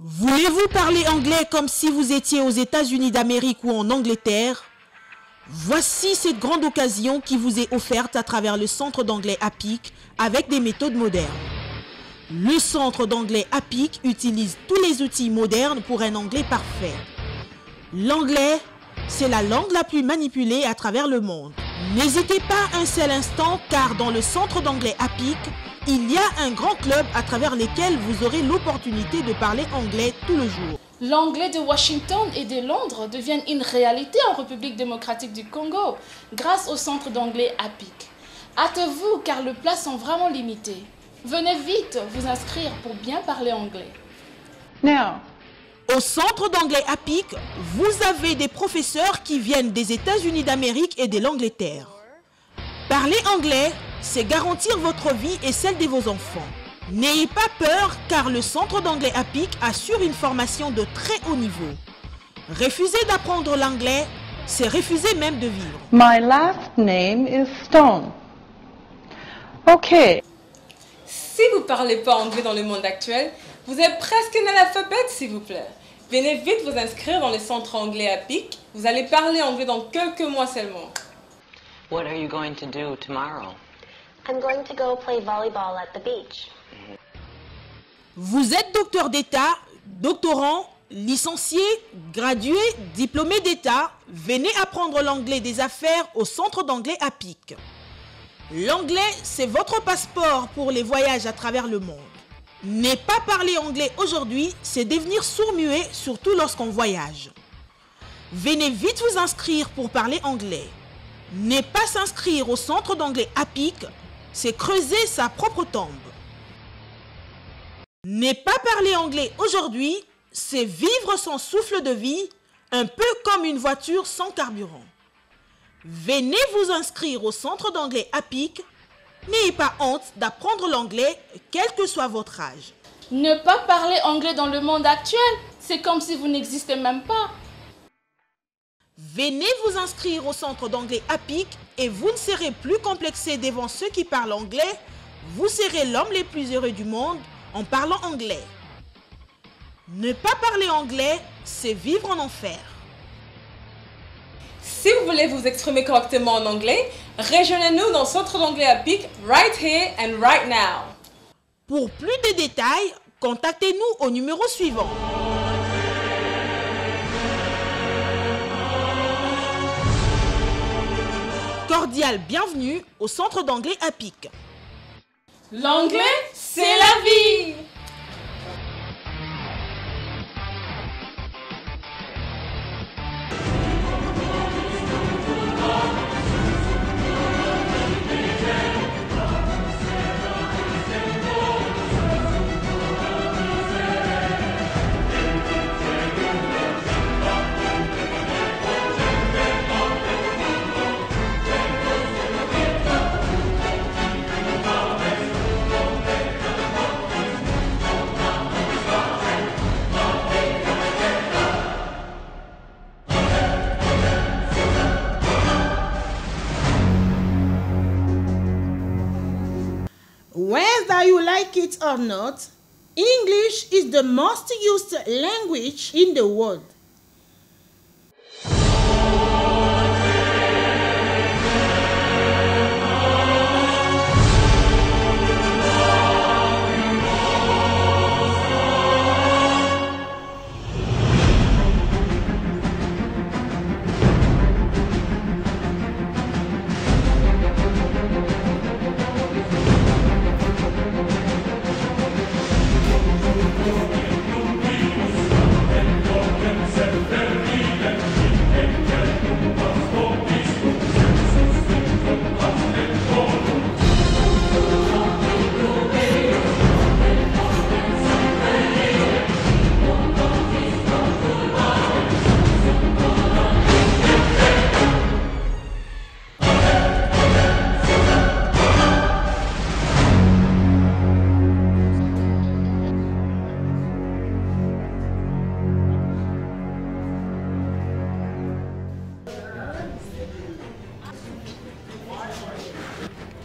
Voulez-vous parler anglais comme si vous étiez aux États-Unis d'Amérique ou en Angleterre? Voici cette grande occasion qui vous est offerte à travers le Centre d'anglais APIC avec des méthodes modernes. Le Centre d'anglais APIC utilise tous les outils modernes pour un anglais parfait. L'anglais, c'est la langue la plus manipulée à travers le monde. N'hésitez pas un seul instant car dans le Centre d'anglais APIC, il y a un grand club à travers lequel vous aurez l'opportunité de parler anglais tout le jour. L'anglais de Washington et de Londres deviennent une réalité en République démocratique du Congo grâce au Centre d'anglais APIC. Hâtez-vous car les places sont vraiment limitées. Venez vite vous inscrire pour bien parler anglais. Now, Au Centre d'anglais APIC, vous avez des professeurs qui viennent des États-Unis d'Amérique et de l'Angleterre. Parler anglais, c'est garantir votre vie et celle de vos enfants. N'ayez pas peur car le Centre d'anglais APIC assure une formation de très haut niveau. Refuser d'apprendre l'anglais, c'est refuser même de vivre. my last name is Stone. Okay. Si vous ne parlez pas anglais dans le monde actuel, vous êtes presque un analphabète, s'il vous plaît. Venez vite vous inscrire dans le centre anglais APIC. Vous allez parler anglais dans quelques mois seulement. What are you going to do tomorrow? I'm going to go play volleyball at the beach. Vous êtes docteur d'État, doctorant, licencié, gradué, diplômé d'État, venez apprendre l'anglais des affaires au Centre d'anglais APIC. L'anglais, c'est votre passeport pour les voyages à travers le monde. Ne pas parler anglais aujourd'hui, c'est devenir sourd-muet, surtout lorsqu'on voyage. Venez vite vous inscrire pour parler anglais. Ne pas s'inscrire au Centre d'anglais APIC, c'est creuser sa propre tombe. Ne pas parler anglais aujourd'hui, c'est vivre son souffle de vie, un peu comme une voiture sans carburant. Venez vous inscrire au Centre d'anglais APIC. N'ayez pas honte d'apprendre l'anglais, quel que soit votre âge. Ne pas parler anglais dans le monde actuel, c'est comme si vous n'existez même pas. Venez vous inscrire au Centre d'anglais APIC et vous ne serez plus complexé devant ceux qui parlent anglais. Vous serez l'homme le plus heureux du monde en parlant anglais. Ne pas parler anglais, c'est vivre en enfer. Si vous voulez vous exprimer correctement en anglais, rejoignez-nous dans le centre d'anglais APIC right here and right now. Pour plus de détails, contactez-nous au numéro suivant. Cordial bienvenue au Centre d'anglais APIC. L'anglais, c'est la vie! Whether you like it or not, English is the most used language in the world.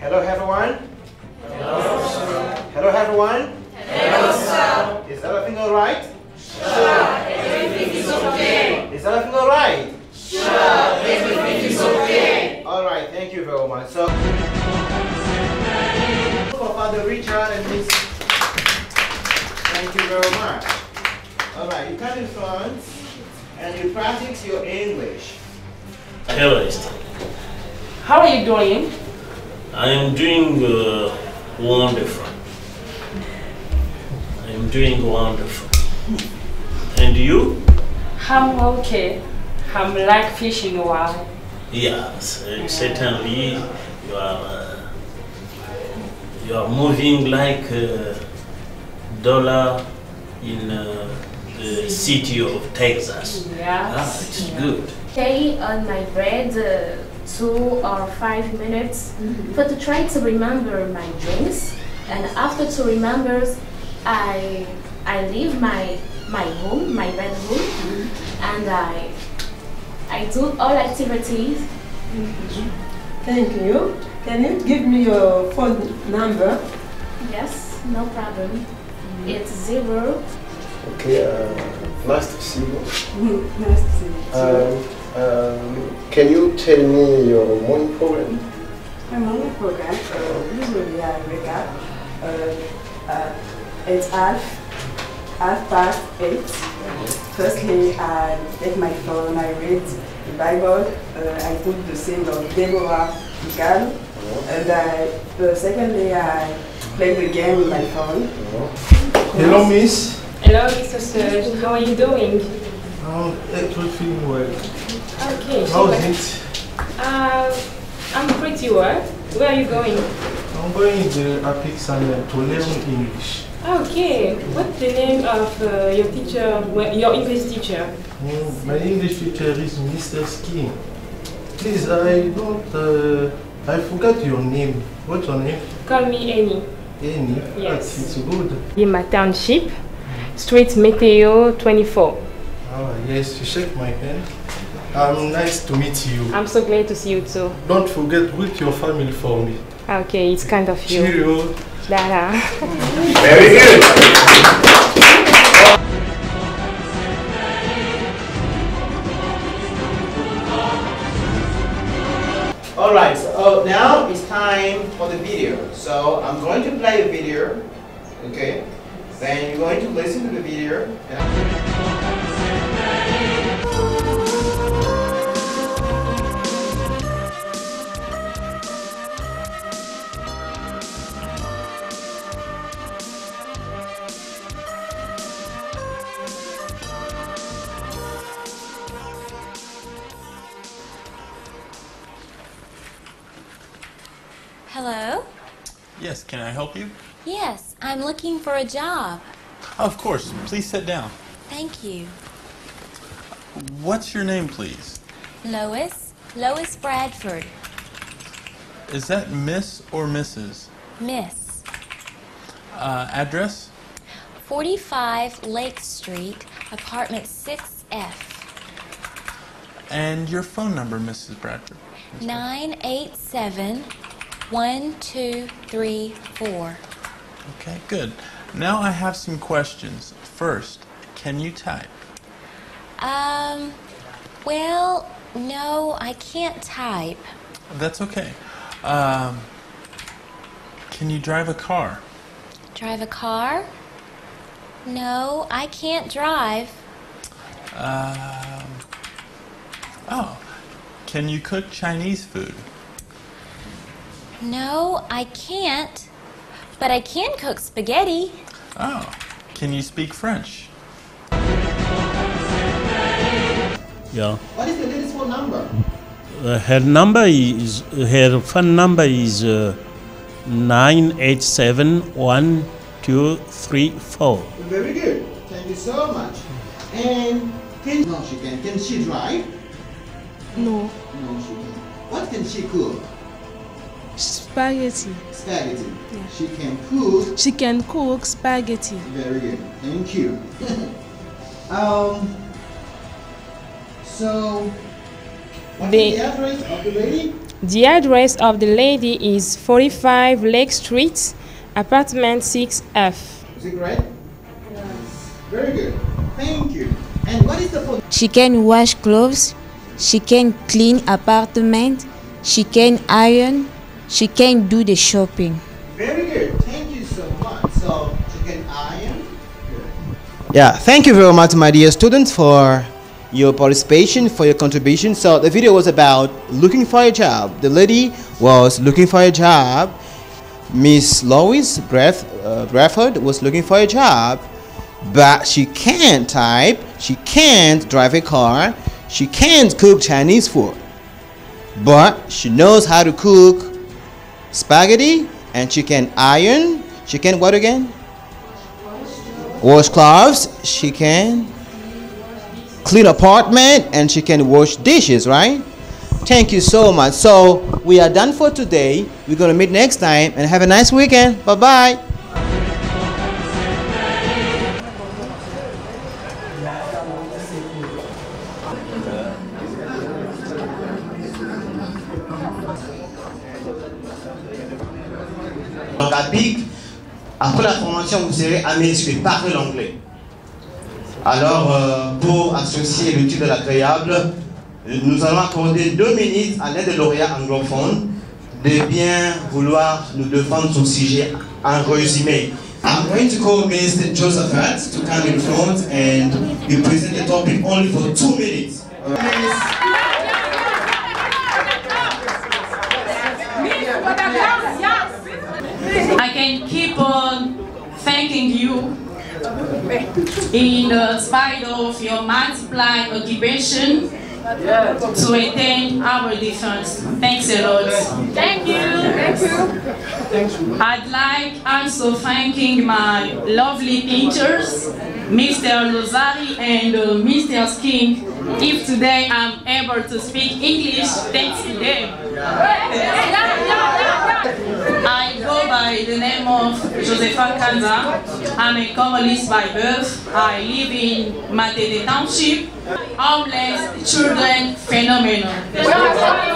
Hello everyone. Hello, sir. Hello everyone. Hello, sir. Is everything all right? Sure, everything is okay. Is everything alright? Sure, everything is okay. Alright, thank you very much. So, for Father Richard and Miss, thank you very much. Alright, you come in front and you practice your English. Hello, Esther. How are you doing? I am doing wonderful. I am doing wonderful. And you? I'm okay. I'm like fish in water. Yes, certainly you are moving like a dollar in the city of Texas. Yes. It's good. Stay on my bed 2 or 5 minutes, but to try to remember my dreams. And after to remember, I leave my home, my bedroom, and I do all activities. Thank you. Can you give me your phone number? Yes, no problem. It's 0. Okay, nice to see you. Nice to see you. Can you tell me your morning program? My morning program, usually I wake up at half past 8. Firstly, I take my phone, I read the Bible, I put the sing of Deborah Michael, and secondly, I play the game with my phone. Hello, Miss. Hello, Mr. Serge. How are you doing? Everything well. Okay. How's it? I'm pretty well. Where are you going? I'm going to Epic Center to learn English. Okay. What's the name of your teacher, your English teacher? My English teacher is Mr. Skin. Please, I forgot your name. What's your name? Call me Annie. Annie? Yes. It's good. In my township, Street Meteo 24. Yes, you shake my hand. Nice to meet you. I'm so glad to see you too. Don't forget with your family for me. Okay, it's kind of you. Cheerio. Dada. Very good. Alright, so now it's time for the video. So I'm going to play a video, okay? Then you're going to listen to the video. Hello? Yes, can I help you? Yes, I'm looking for a job. Of course, please sit down. Thank you. What's your name, please? Lois Bradford. Is that Miss or Mrs.? Miss. Address? 45 Lake Street, apartment 6F. And your phone number, Mrs. Bradford? 987-1234. Okay, good. Now I have some questions. First, can you type? Well, no, I can't type. That's okay. Can you drive a car? Drive a car? No, I can't drive. Oh, can you cook Chinese food? No, I can't. But I can cook spaghetti. Oh, can you speak French? Yeah. What is the lady's phone number? Her phone number is 987-1234. Very good. Thank you so much. And can she drive? No. No, she can't. What can she cook? Spaghetti. Spaghetti. Yeah. She can cook. She can cook spaghetti. Very good. Thank you. So, what's the address of the lady? The address of the lady is 45 Lake Street, apartment 6F. Is it correct? Yes. Very good. Thank you. And what is the food? She can wash clothes, she can clean apartment, she can iron, she can do the shopping. Very good. Thank you so much. So she can iron. Yeah, thank you very much, my dear students, for your participation, for your contribution. So the video was about looking for a job. The lady was looking for a job. Miss Lois Bradford was looking for a job, but she can't type, she can't drive a car, she can't cook Chinese food, but she knows how to cook spaghetti, and she can iron, she can what again? Wash clothes, she can clean apartment, and she can wash dishes, right? Thank you so much. So we are done for today. We're going to meet next time, and have a nice weekend. Bye-bye. Donc à PIC, après la formation, vous serez amené sur parler l'anglais. Alors, pour associer l'utile de l'agréable, nous allons accorder 2 minutes à l'aide de lauréats anglophones de bien vouloir nous défendre son sujet en résumé. I'm going to call Mr. Josephat to come in front and he present the topic only for 2 minutes. I can keep on thanking you in spite of your multiplied occupation to attend our defense. Thanks a lot. Thank you. Thank you. I'd like also thanking my lovely teachers, Mr. Lozari and Mr. Sking. If today I'm able to speak English, thanks to them. I go by the name of Josepha Kanza. I'm a Congolese by birth. I live in Matede Township. Homeless children phenomenon.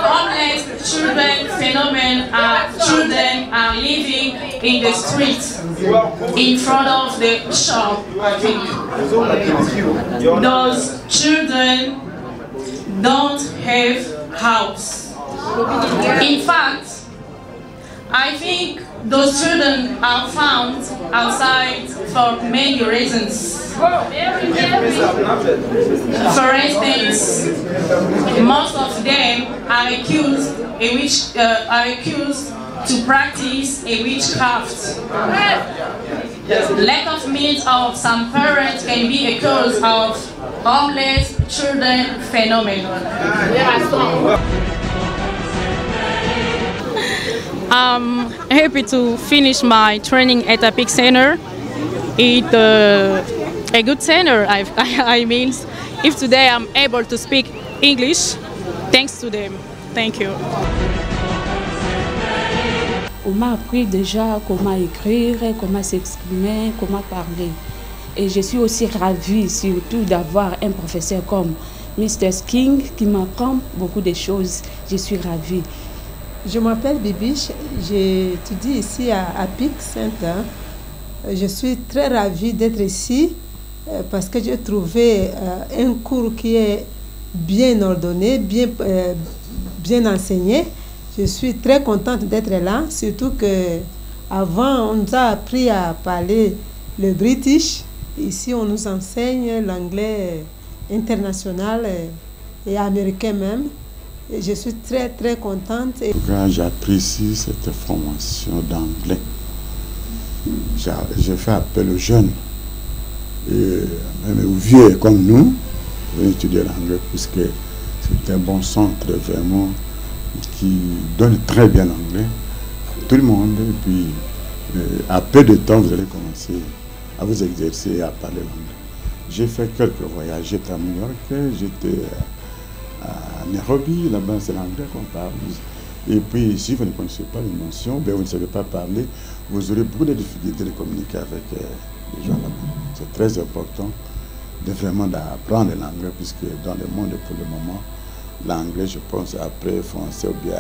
Homeless children phenomenon are children are living in the streets in front of the shop. I think those children don't have house. In fact, I think those children are found outside for many reasons. For instance, most of them are accused to practice a witchcraft. Lack of means of some parents can be a cause of homeless children phenomenon. I'm happy to finish my training at APIC Center. It's a good center. I mean, if today I'm able to speak English, thanks to them. Thank you. On m'a appris déjà comment écrire, comment s'exprimer, comment parler. Et je suis aussi ravie surtout d'avoir un professeur comme Mr. King qui m'apprend beaucoup de choses. Je suis ravie. Je m'appelle Bibiche, j'étudie ici à APIC Center. Je suis très ravie d'être ici parce que j'ai trouvé un cours qui est bien ordonné, bien enseigné. Je suis très contente d'être là, surtout que avant on nous a appris à parler le british. Ici on nous enseigne l'anglais international et américain même. Et je suis très très contente. J'apprécie cette formation d'anglais. J'ai fait appel aux jeunes, et même aux vieux comme nous, pour étudier l'anglais, puisque c'est un bon centre vraiment qui donne très bien l'anglais à tout le monde. Et puis, à peu de temps, vous allez commencer à vous exercer et à parler l'anglais. J'ai fait quelques voyages. J'étais à New York, j'étais à Nairobi, là-bas c'est l'anglais qu'on parle. Et puis, si vous ne connaissez pas les notions, ben, vous ne savez pas parler, vous aurez beaucoup de difficultés de communiquer avec les gens là-bas. C'est très important de vraiment d'apprendre l'anglais, puisque dans le monde pour le moment, l'anglais, je pense, après français ou bien.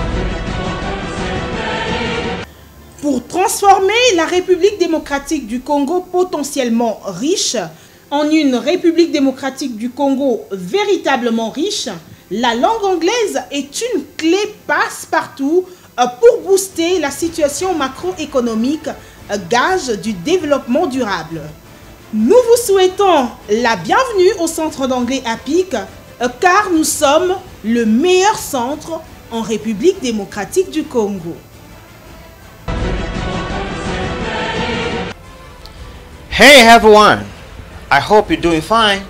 Pour transformer la République démocratique du Congo potentiellement riche En une République démocratique du Congo véritablement riche, la langue anglaise est une clé passe-partout pour booster la situation macroéconomique, gage du développement durable. Nous vous souhaitons la bienvenue au Centre d'anglais APIC, car nous sommes le meilleur centre en République démocratique du Congo. Hey everyone, I hope you're doing fine.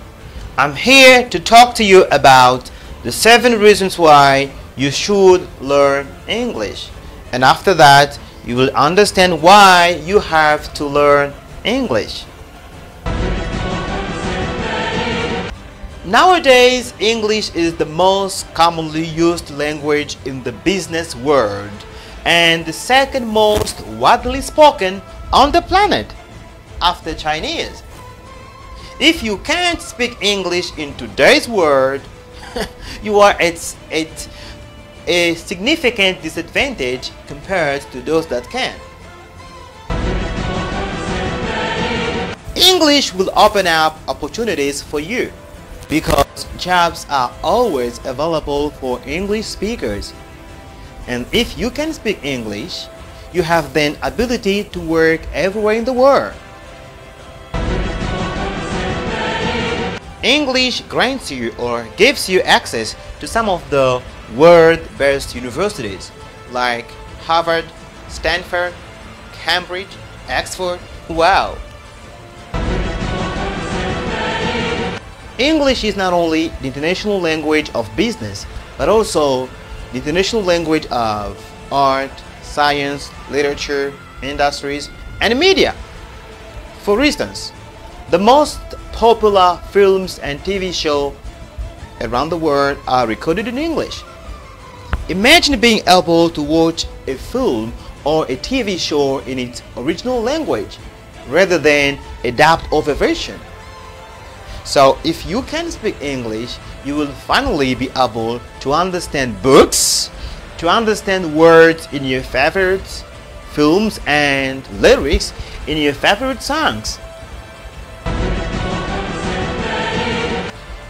I'm here to talk to you about the 7 reasons why you should learn English. And after that, you will understand why you have to learn English. Nowadays, English is the most commonly used language in the business world and the second most widely spoken on the planet after Chinese. If you can't speak English in today's world, you are at a significant disadvantage compared to those that can. English will open up opportunities for you because jobs are always available for English speakers. And if you can speak English, you have then ability to work everywhere in the world. English grants you or gives you access to some of the world's best universities like Harvard, Stanford, Cambridge, Oxford. Wow! English is not only the international language of business, but also the international language of art, science, literature, industries, and media. For instance, the most popular films and TV shows around the world are recorded in English. Imagine being able to watch a film or a TV show in its original language rather than a dubbed over version. So if you can speak English, you will finally be able to understand books, to understand words in your favorite films and lyrics in your favorite songs.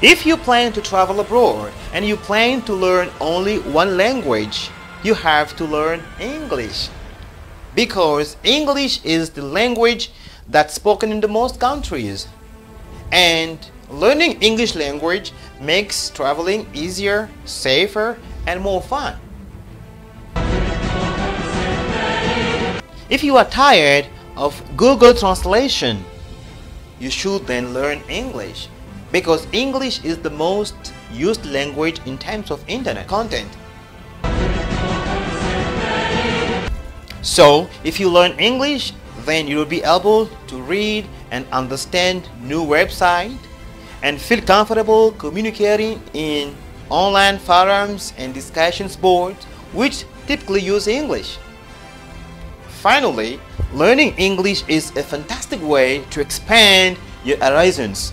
If you plan to travel abroad and you plan to learn only one language, you have to learn English. Because English is the language that's spoken in the most countries. And learning English language makes traveling easier, safer, and more fun. If you are tired of Google Translation, you should then learn English. Because English is the most used language in terms of internet content. So, if you learn English, then you will be able to read and understand new websites and feel comfortable communicating in online forums and discussions boards which typically use English. Finally, learning English is a fantastic way to expand your horizons.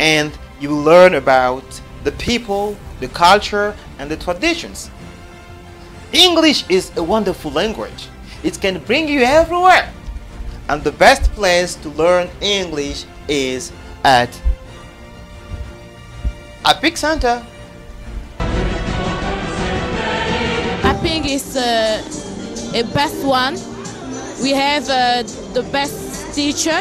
And you will learn about the people, the culture, and the traditions. English is a wonderful language. It can bring you everywhere. And the best place to learn English is at APIC Center. APIC is a best one. We have the best teacher.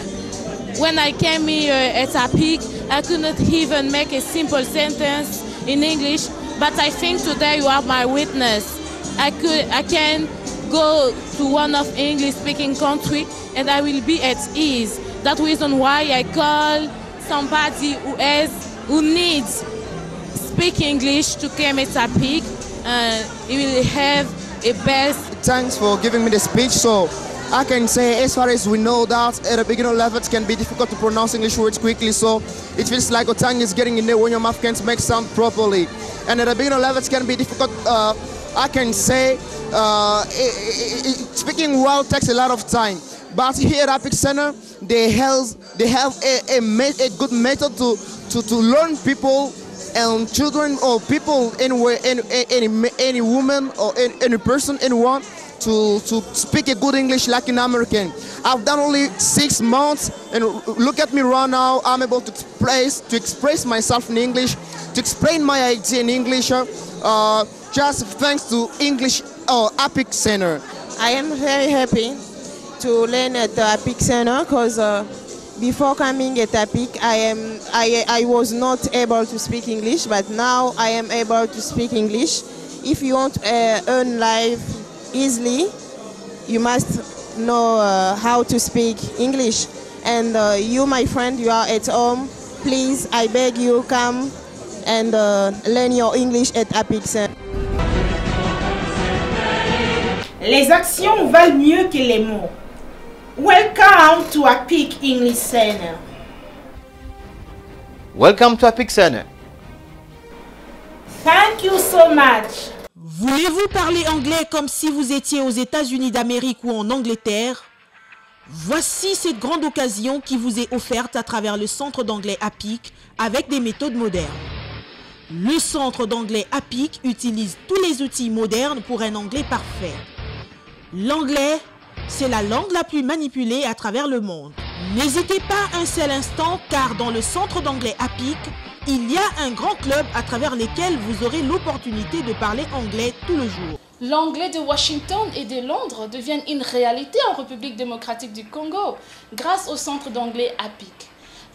When I came here at APIC, I couldn't even make a simple sentence in English, but I think today you are my witness. I can go to one of English-speaking country and I will be at ease. That's the reason why I call somebody who needs speak English to come at APIC. He will have a best. Thanks for giving me the speech. So I can say, as far as we know, that at a beginner level it can be difficult to pronounce English words quickly, so it feels like your tongue is getting in there when your mouth can't make sound properly. And at a beginner level it can be difficult, I can say, speaking well takes a lot of time. But here at APIC Center, they have a good method to learn people and children or people anywhere, any woman or any person, anyone, to speak a good English like an American. I've done only 6 months, and look at me right now. I'm able to express myself in English, to explain my idea in English, just thanks to English APIC Center. I am very happy to learn at the APIC Center because before coming at APIC, I was not able to speak English, but now I am able to speak English. If you want to earn life easily, you must know how to speak English. And you, my friend, you are at home. Please, I beg you, come and learn your English at APIC Center. Les actions valent mieux que les mots. Welcome to APIC English Center. Welcome to APIC Center. Thank you so much. Voulez-vous parler anglais comme si vous étiez aux États-Unis d'Amérique ou en Angleterre? Voici cette grande occasion qui vous est offerte à travers le Centre d'anglais APIC avec des méthodes modernes. Le Centre d'anglais APIC utilise tous les outils modernes pour un anglais parfait. L'anglais, c'est la langue la plus manipulée à travers le monde. N'hésitez pas un seul instant car dans le Centre d'anglais APIC, il y a un grand club à travers lequel vous aurez l'opportunité de parler anglais tout le jour. L'anglais de Washington et de Londres devient une réalité en République démocratique du Congo grâce au Centre d'anglais APIC.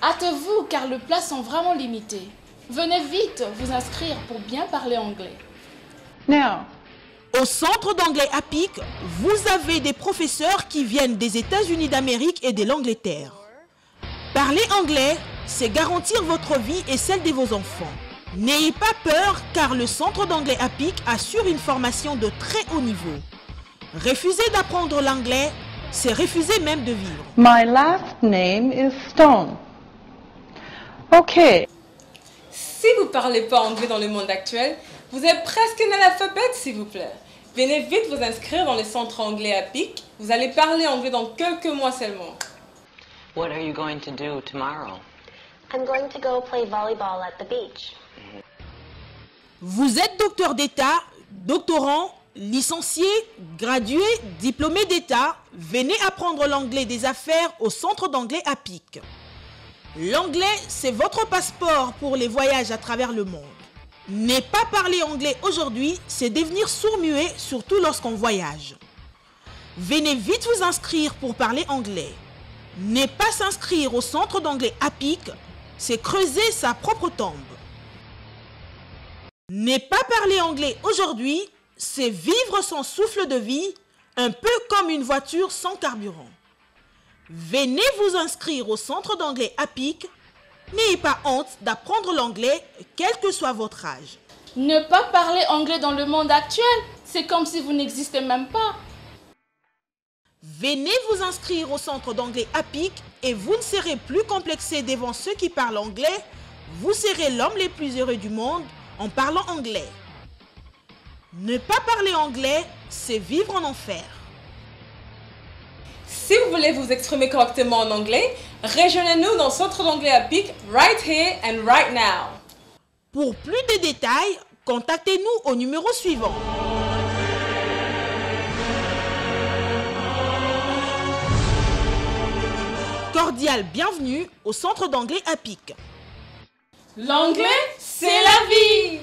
Hâtez-vous car les places sont vraiment limitées. Venez vite vous inscrire pour bien parler anglais. Now. Au Centre d'anglais APIC, vous avez des professeurs qui viennent des États-Unis d'Amérique et de l'Angleterre. Parler anglais, c'est garantir votre vie et celle de vos enfants. N'ayez pas peur car le Centre d'anglais APIC assure une formation de très haut niveau. Refuser d'apprendre l'anglais, c'est refuser même de vivre. My last name is Stone. Okay. Si vous ne parlez pas anglais dans le monde actuel, vous êtes presque un analphabète, s'il vous plaît. Venez vite vous inscrire dans le centre anglais APIC. Vous allez parler anglais dans quelques mois seulement. What are you going to do tomorrow? I'm going to go play volleyball at the beach. Vous êtes docteur d'État, doctorant, licencié, gradué, diplômé d'État. Venez apprendre l'anglais des affaires au Centre d'anglais APIC. L'anglais, c'est votre passeport pour les voyages à travers le monde. Ne pas parler anglais aujourd'hui, c'est devenir sourd-muet, surtout lorsqu'on voyage. Venez vite vous inscrire pour parler anglais. Ne pas s'inscrire au Centre d'anglais APIC, c'est creuser sa propre tombe. Ne pas parler anglais aujourd'hui, c'est vivre son souffle de vie, un peu comme une voiture sans carburant. Venez vous inscrire au Centre d'anglais APIC. N'ayez pas honte d'apprendre l'anglais, quel que soit votre âge. Ne pas parler anglais dans le monde actuel, c'est comme si vous n'existez même pas. Venez vous inscrire au Centre d'anglais APIC et vous ne serez plus complexé devant ceux qui parlent anglais. Vous serez l'homme le plus heureux du monde en parlant anglais. Ne pas parler anglais, c'est vivre en enfer. Si vous voulez vous exprimer correctement en anglais, rejoignez-nous dans le Centre d'anglais APIC right here and right now. Pour plus de détails, contactez-nous au numéro suivant. Cordial bienvenue au Centre d'anglais APIC. L'anglais, c'est la vie!